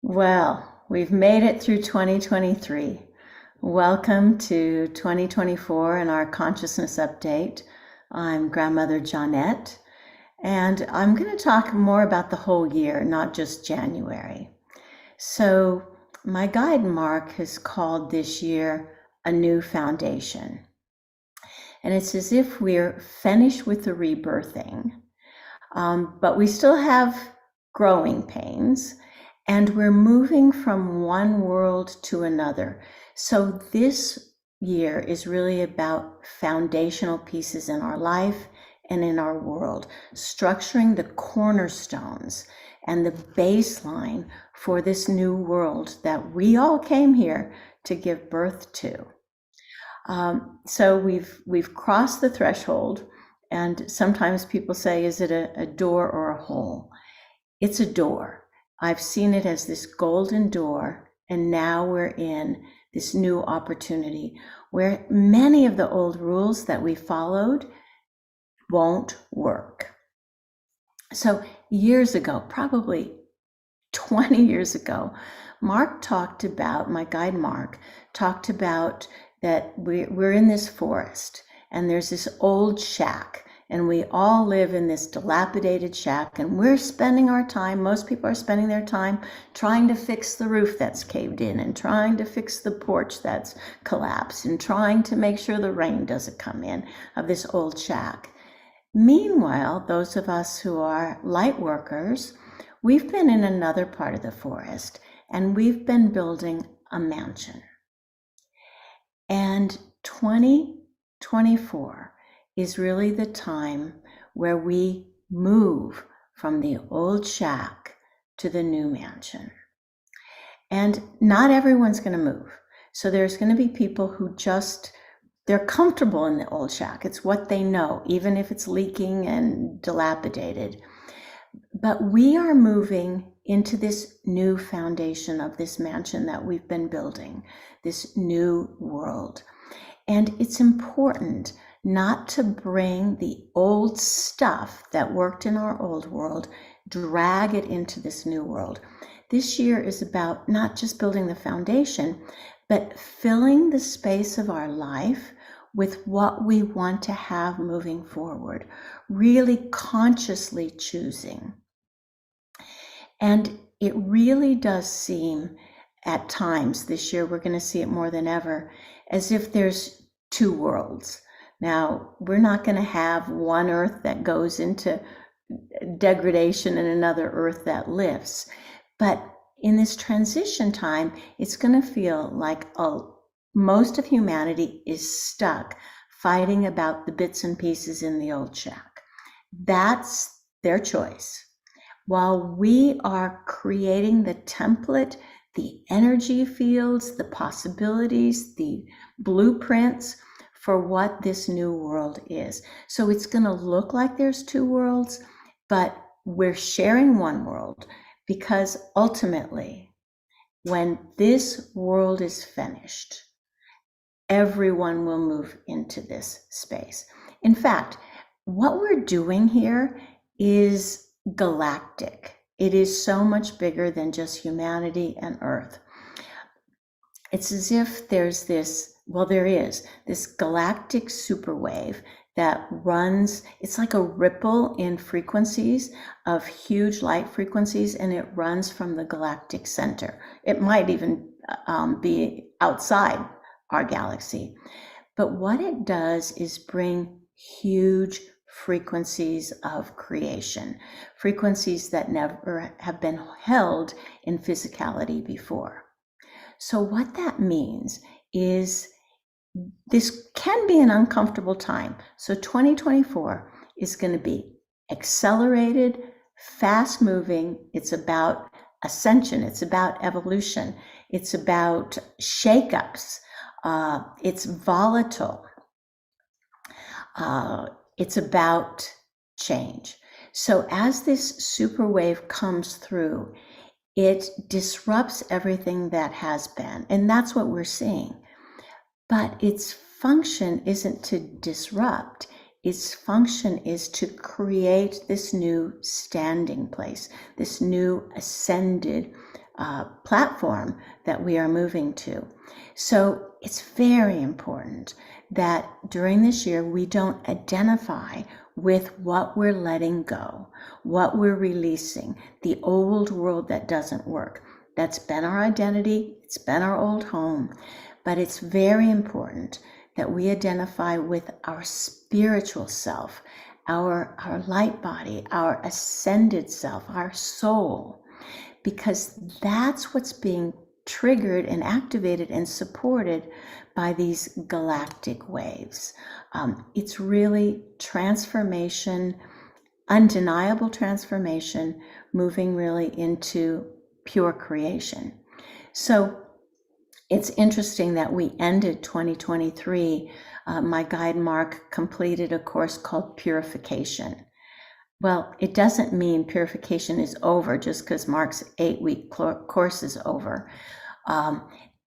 Well, we've made it through 2023. Welcome to 2024 and our consciousness update. I'm Grandmother Johnette, and I'm going to talk more about the whole year, not just January. So, my guide Mark has called this year a new foundation. And it's as if we're finished with the rebirthing, but we still have growing pains. And we're moving from one world to another. So this year is really about foundational pieces in our life and in our world, structuring the cornerstones and the baseline for this new world that we all came here to give birth to. So we've crossed the threshold, and sometimes people say, is it a door or a hole? It's a door. I've seen it as this golden door, and now we're in this new opportunity where many of the old rules that we followed won't work. So years ago, probably 20 years ago, my guide Mark talked about that we're in this forest and there's this old shack. And we all live in this dilapidated shack, and we're spending our time, most people are spending their time trying to fix the roof that's caved in, and trying to fix the porch that's collapsed, and trying to make sure the rain doesn't come in of this old shack. Meanwhile, those of us who are light workers, we've been in another part of the forest, and we've been building a mansion. And 2024 is really the time where we move from the old shack to the new mansion. And not everyone's going to move. So there's going to be people who they're comfortable in the old shack. It's what they know, even if it's leaking and dilapidated. But we are moving into this new foundation of this mansion that we've been building, this new world. And it's important not to bring the old stuff that worked in our old world, drag it into this new world. This year is about not just building the foundation, but filling the space of our life with what we want to have moving forward, really consciously choosing. And it really does seem at times this year, we're going to see it more than ever, as if there's two worlds. Now, we're not going to have one earth that goes into degradation and another earth that lifts. But in this transition time, it's going to feel like most of humanity is stuck fighting about the bits and pieces in the old shack. That's their choice. While we are creating the template, the energy fields, the possibilities, the blueprints for what this new world is. So it's going to look like there's two worlds, but we're sharing one world, because ultimately, when this world is finished, everyone will move into this space. In fact, what we're doing here is galactic. It is so much bigger than just humanity and Earth. It's as if there's there is this galactic superwave that runs, it's like a ripple in frequencies of huge light frequencies, and it runs from the galactic center. It might even be outside our galaxy. But what it does is bring huge frequencies of creation, frequencies that never have been held in physicality before. So what that means is this can be an uncomfortable time. So 2024 is going to be accelerated, fast moving. It's about ascension. It's about evolution. It's about shakeups. It's volatile. It's about change. So as this super wave comes through, it disrupts everything that has been. And that's what we're seeing. But its function isn't to disrupt. Its function is to create this new standing place, this new ascended platform that we are moving to. So it's very important that during this year we don't identify with what we're letting go, what we're releasing, the old world that doesn't work. That's been our identity, it's been our old home, but it's very important that we identify with our spiritual self, our light body, our ascended self, our soul, because that's what's being triggered and activated and supported by these galactic waves. It's really transformation, undeniable transformation, moving really into pure creation. So it's interesting that we ended 2023. My guide Mark completed a course called Purification. Well, it doesn't mean purification is over just because Mark's 8-week course is over.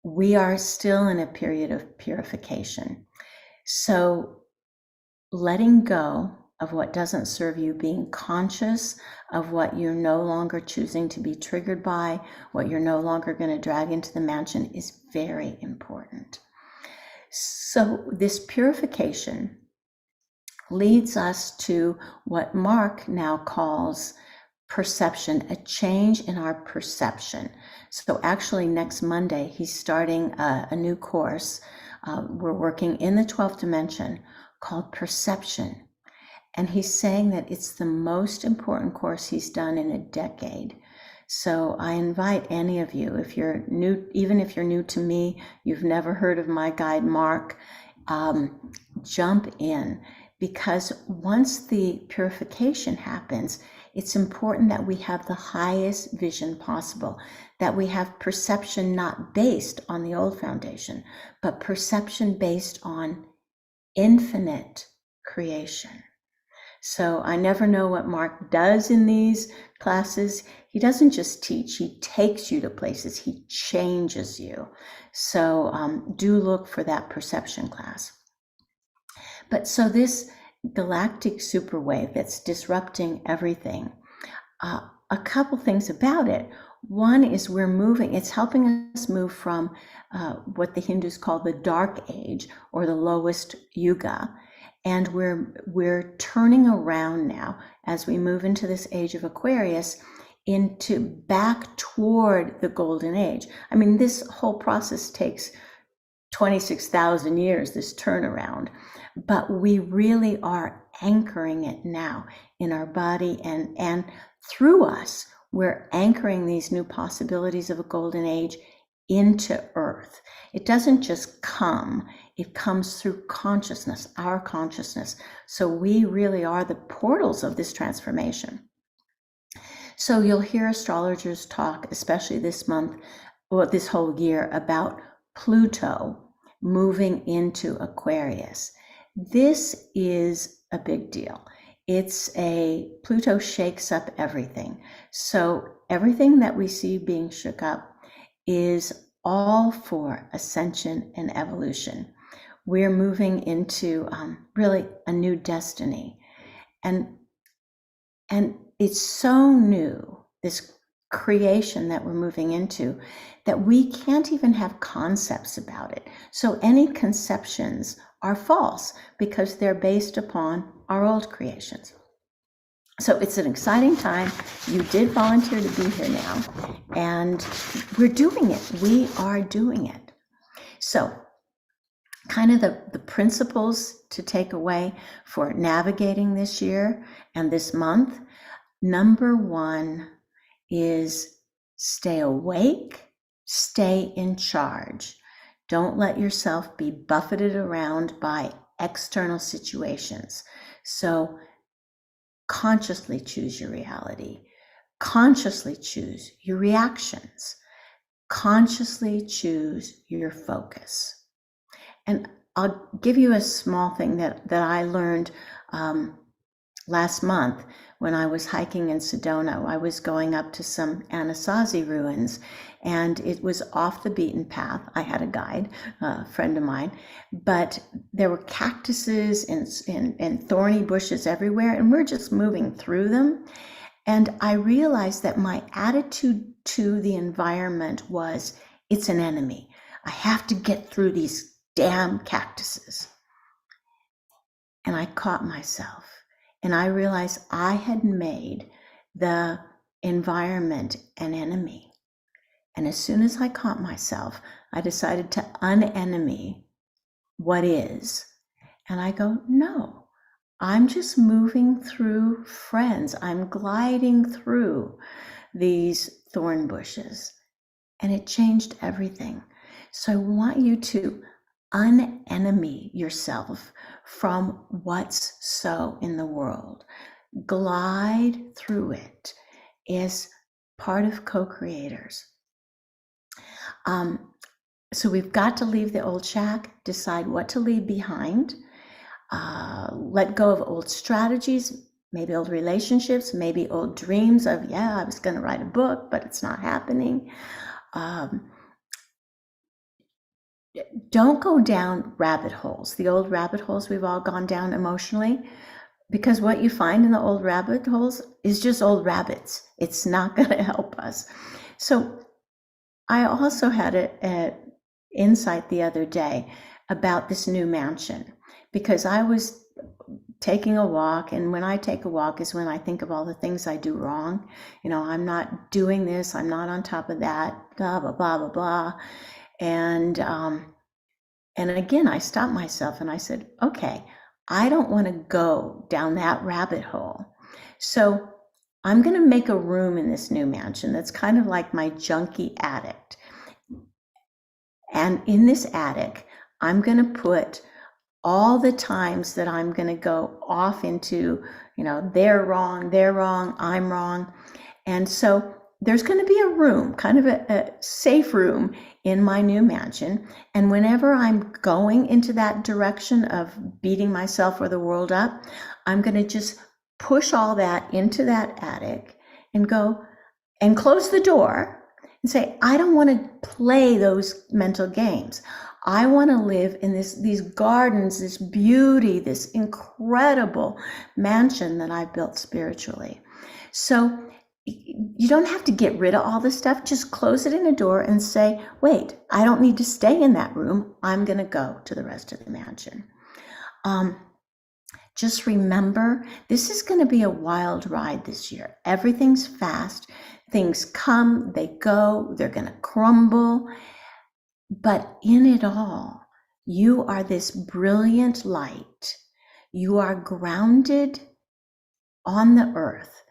We are still in a period of purification. So letting go of what doesn't serve you, being conscious of what you're no longer choosing to be triggered by, what you're no longer going to drag into the mansion is very important. So this purification leads us to what Mark now calls perception, a change in our perception. So actually next Monday, he's starting a new course. We're working in the 12th dimension called Perception. And he's saying that it's the most important course he's done in a decade. So I invite any of you, if you're new, even if you're new to me, you've never heard of my guide Mark, jump in, because once the purification happens, it's important that we have the highest vision possible, that we have perception not based on the old foundation, but perception based on infinite creation. So I never know what Mark does in these classes. He doesn't just teach, he takes you to places, he changes you. So do look for that perception class. But so this galactic superwave that's disrupting everything, a couple things about it. One is we're moving, it's helping us move from what the Hindus call the dark age or the lowest yuga. And we're turning around now as we move into this age of Aquarius into back toward the golden age. I mean, this whole process takes 26,000 years, this turnaround, but we really are anchoring it now in our body, and through us, we're anchoring these new possibilities of a golden age into earth. It doesn't just come, it comes through consciousness, our consciousness. So we really are the portals of this transformation. So you'll hear astrologers talk, especially this month, or this whole year, about Pluto moving into Aquarius. This is a big deal. Pluto shakes up everything. So everything that we see being shook up is all for ascension and evolution. We're moving into really a new destiny. And it's so new, this creation that we're moving into, that we can't even have concepts about it. So any conceptions are false because they're based upon our old creations. So it's an exciting time. You did volunteer to be here now, and we're doing it. We are doing it. So kind of the principles to take away for navigating this year and this month. Number one is stay awake, stay in charge. Don't let yourself be buffeted around by external situations. So consciously choose your reality, consciously choose your reactions, consciously choose your focus. And I'll give you a small thing that I learned last month when I was hiking in Sedona. I was going up to some Anasazi ruins, and it was off the beaten path. I had a guide, a friend of mine, but there were cactuses and thorny bushes everywhere, and we're just moving through them. And I realized that my attitude to the environment was, it's an enemy. I have to get through these damn cactuses. And I caught myself, and I realized I had made the environment an enemy. And as soon as I caught myself, I decided to unenemy what is. And I go, no, I'm just moving through friends. I'm gliding through these thorn bushes. And it changed everything. So I want you to unenemy yourself from what's so in the world. Glide through it as part of co-creators. So we've got to leave the old shack, decide what to leave behind, let go of old strategies, maybe old relationships, maybe old dreams of, yeah, I was going to write a book, but it's not happening. Don't go down rabbit holes, the old rabbit holes we've all gone down emotionally, because what you find in the old rabbit holes is just old rabbits. It's not going to help us. So I also had an insight the other day about this new mansion, because I was taking a walk, and when I take a walk is when I think of all the things I do wrong. You know, I'm not doing this, I'm not on top of that, blah, blah, blah, blah, blah. And again, I stopped myself and I said, okay, I don't want to go down that rabbit hole. So I'm going to make a room in this new mansion that's kind of like my junkie attic. And in this attic, I'm going to put all the times that I'm going to go off into, you know, they're wrong, I'm wrong. And so there's going to be a room, kind of a safe room in my new mansion. And whenever I'm going into that direction of beating myself or the world up, I'm going to just push all that into that attic and go and close the door and say, I don't want to play those mental games. I want to live in these gardens, this beauty, this incredible mansion that I've built spiritually. So you don't have to get rid of all this stuff. Just close it in a door and say, wait, I don't need to stay in that room. I'm going to go to the rest of the mansion. Just remember, this is going to be a wild ride this year. Everything's fast. Things come, they go, they're going to crumble. But in it all, you are this brilliant light. You are grounded on the earth,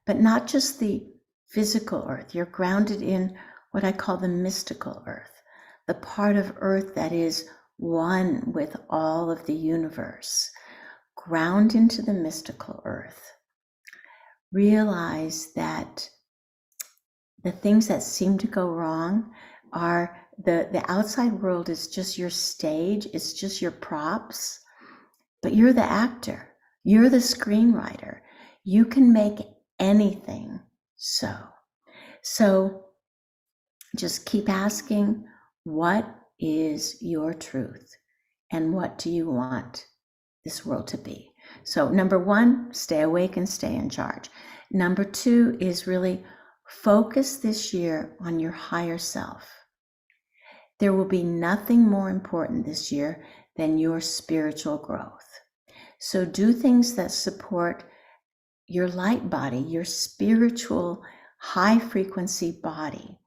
but not just the physical earth. You're grounded in what I call the mystical earth, the part of earth that is one with all of the universe. Ground into the mystical earth. Realize that the things that seem to go wrong are the outside world is just your stage, it's just your props, but you're the actor, you're the screenwriter. You can make anything so. So just keep asking, what is your truth and what do you want this world to be? So number one, stay awake and stay in charge. Number two is really focus this year on your higher self. There will be nothing more important this year than your spiritual growth. So do things that support your light body, your spiritual high frequency body.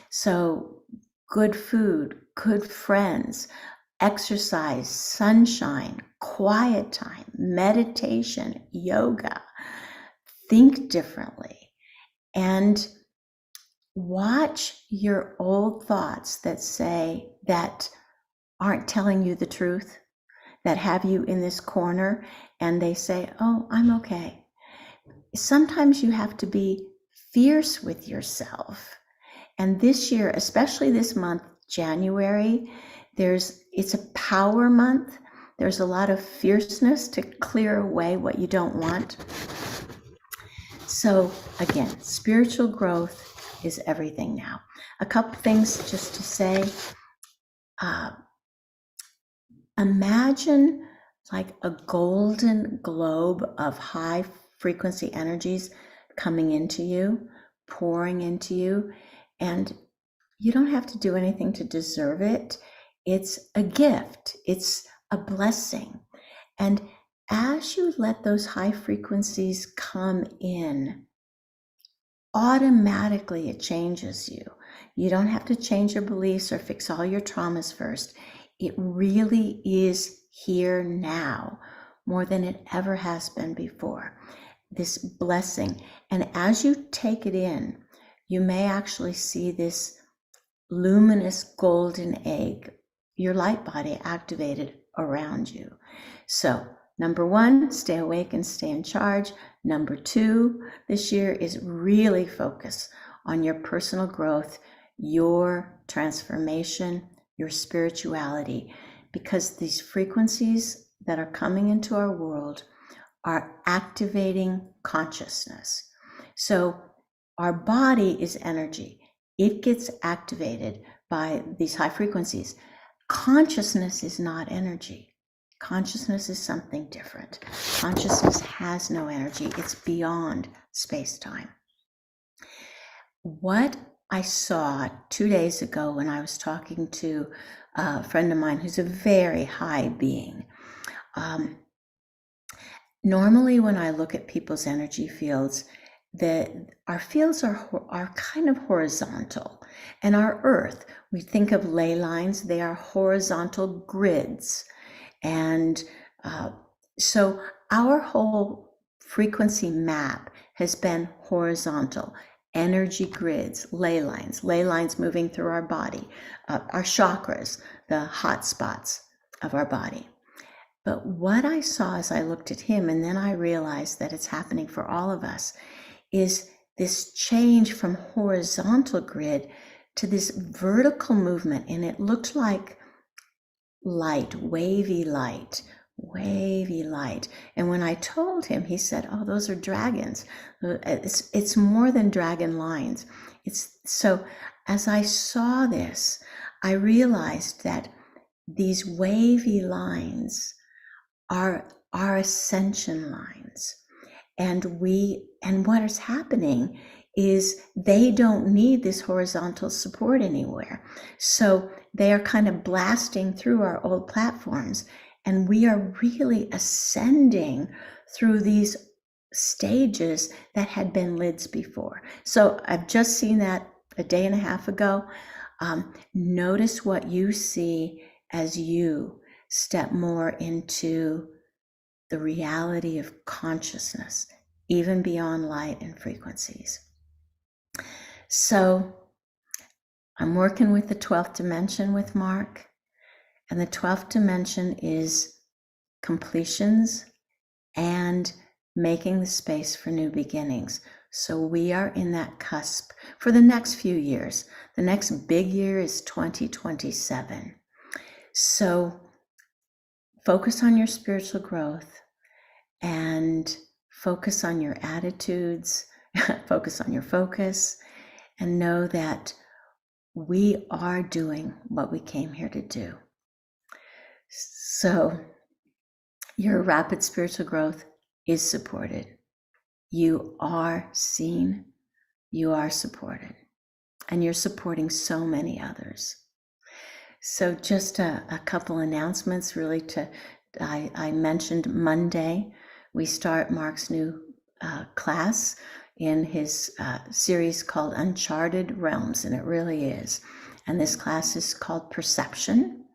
So good food, good friends, exercise, sunshine, quiet time, meditation, yoga. Think differently. And watch your old thoughts that aren't telling you the truth, that have you in this corner, and they say, oh, I'm okay. Sometimes you have to be fierce with yourself. And this year, especially this month, January, it's a power month. There's a lot of fierceness to clear away what you don't want. So again, spiritual growth is everything now. A couple things just to say. Imagine like a golden globe of high frequency energies coming into you, pouring into you, and you don't have to do anything to deserve it. It's a gift. It's a blessing. And as you let those high frequencies come in, automatically it changes you. You don't have to change your beliefs or fix all your traumas first. It really is here now more than it ever has been before. This blessing. And as you take it in, you may actually see this luminous golden egg, your light body activated around you. So, number one, stay awake and stay in charge. Number two, this year is really focus on your personal growth, your transformation, your spirituality, because these frequencies that are coming into our world are activating consciousness. So our body is energy. It gets activated by these high frequencies. Consciousness is not energy. Consciousness is something different. Consciousness has no energy. It's beyond space-time. What I saw 2 days ago when I was talking to a friend of mine who's a very high being, normally when I look at people's energy fields, our fields are kind of horizontal. And our earth, we think of ley lines, they are horizontal grids. And so our whole frequency map has been horizontal. Energy grids, ley lines moving through our body, our chakras, the hot spots of our body. But what I saw as I looked at him, and then I realized that it's happening for all of us, is this change from horizontal grid to this vertical movement. And it looked like light, wavy light. And when I told him, he said, oh, those are dragons. It's more than dragon lines. So as I saw this, I realized that these wavy lines are our ascension lines. And what is happening is they don't need this horizontal support anywhere. So they are kind of blasting through our old platforms, and we are really ascending through these stages that had been lids before. So I've just seen that a day and a half ago. Notice what you see as you step more into the reality of consciousness, even beyond light and frequencies. So I'm working with the 12th dimension with Mark, and the 12th dimension is completions and making the space for new beginnings. So we are in that cusp for the next few years. The next big year is 2027. So focus on your spiritual growth and focus on your attitudes, focus on your focus, and know that we are doing what we came here to do. So your rapid spiritual growth is supported. You are seen, you are supported, and you're supporting so many others. So just a couple announcements really I mentioned Monday, we start Mark's new class in his series called Uncharted Realms, and it really is. And this class is called Perception,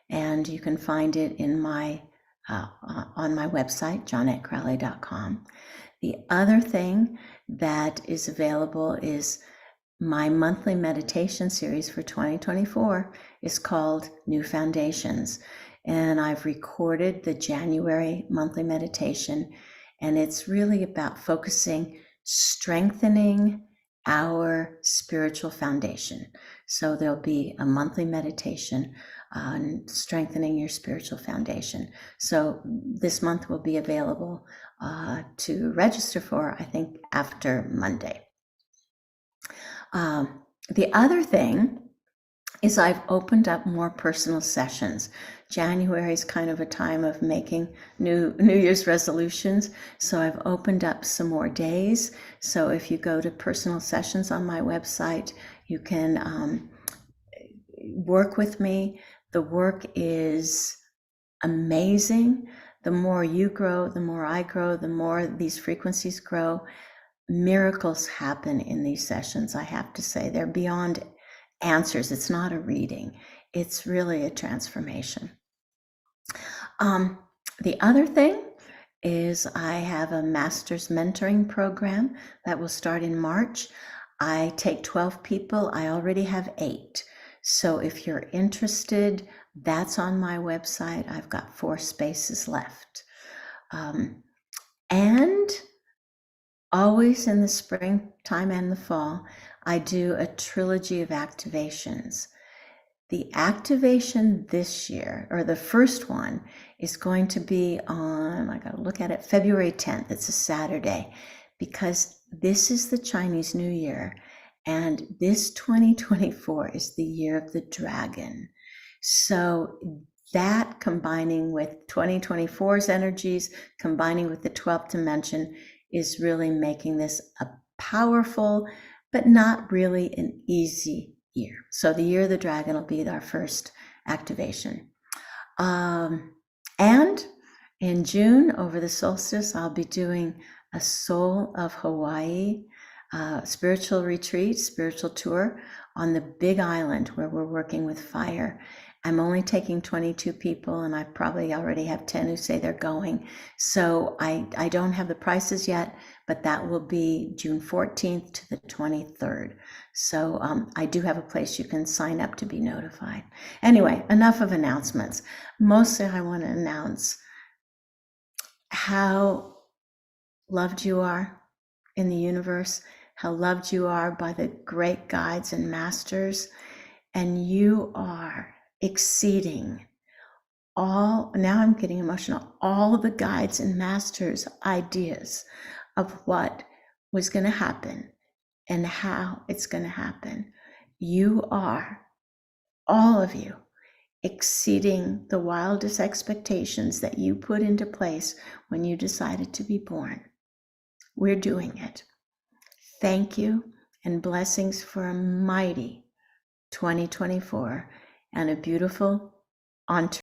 and you can find it in on my website, JohnetteCrowley.com. The other thing that is available is my monthly meditation series for 2024 is called New Foundations. And I've recorded the January monthly meditation, and it's really about strengthening our spiritual foundation. So there'll be a monthly meditation on strengthening your spiritual foundation. So this month will be available to register for, I think, after Monday. The other thing is I've opened up more personal sessions. January is kind of a time of making New Year's resolutions, so I've opened up some more days. So if you go to personal sessions on my website, you can work with me. The work is amazing. The more you grow, the more I grow, the more these frequencies grow. Miracles happen in these sessions, I have to say. They're beyond answers. It's not a reading, it's really a transformation. The other thing is I have a master's mentoring program that will start in March. I take 12 people. I already have 8. So if you're interested, that's on my website. I've got 4 spaces left. And always in the springtime and the fall, I do a trilogy of activations. The activation this year, or the first one, is going to be on, I gotta look at it, February 10th. It's a Saturday, because this is the Chinese New Year, and this 2024 is the year of the dragon. So that, combining with 2024's energies, combining with the 12th dimension, is really making this a powerful, but not really an easy year. So the year of the dragon will be our first activation. And in June, over the solstice, I'll be doing a Soul of Hawaii spiritual retreat, spiritual tour on the Big Island, where we're working with fire. I'm only taking 22 people, and I probably already have 10 who say they're going. So I don't have the prices yet, but that will be June 14th to the 23rd. So I do have a place you can sign up to be notified. Anyway, enough of announcements. Mostly I want to announce how loved you are in the universe, how loved you are by the great guides and masters, and you are exceeding all, now I'm getting emotional, all the guides and masters' ideas of what was going to happen and how it's going to happen. You are, all of you, exceeding the wildest expectations that you put into place when you decided to be born. We're doing it. Thank you, and blessings for a mighty 2024 and a beautiful entree.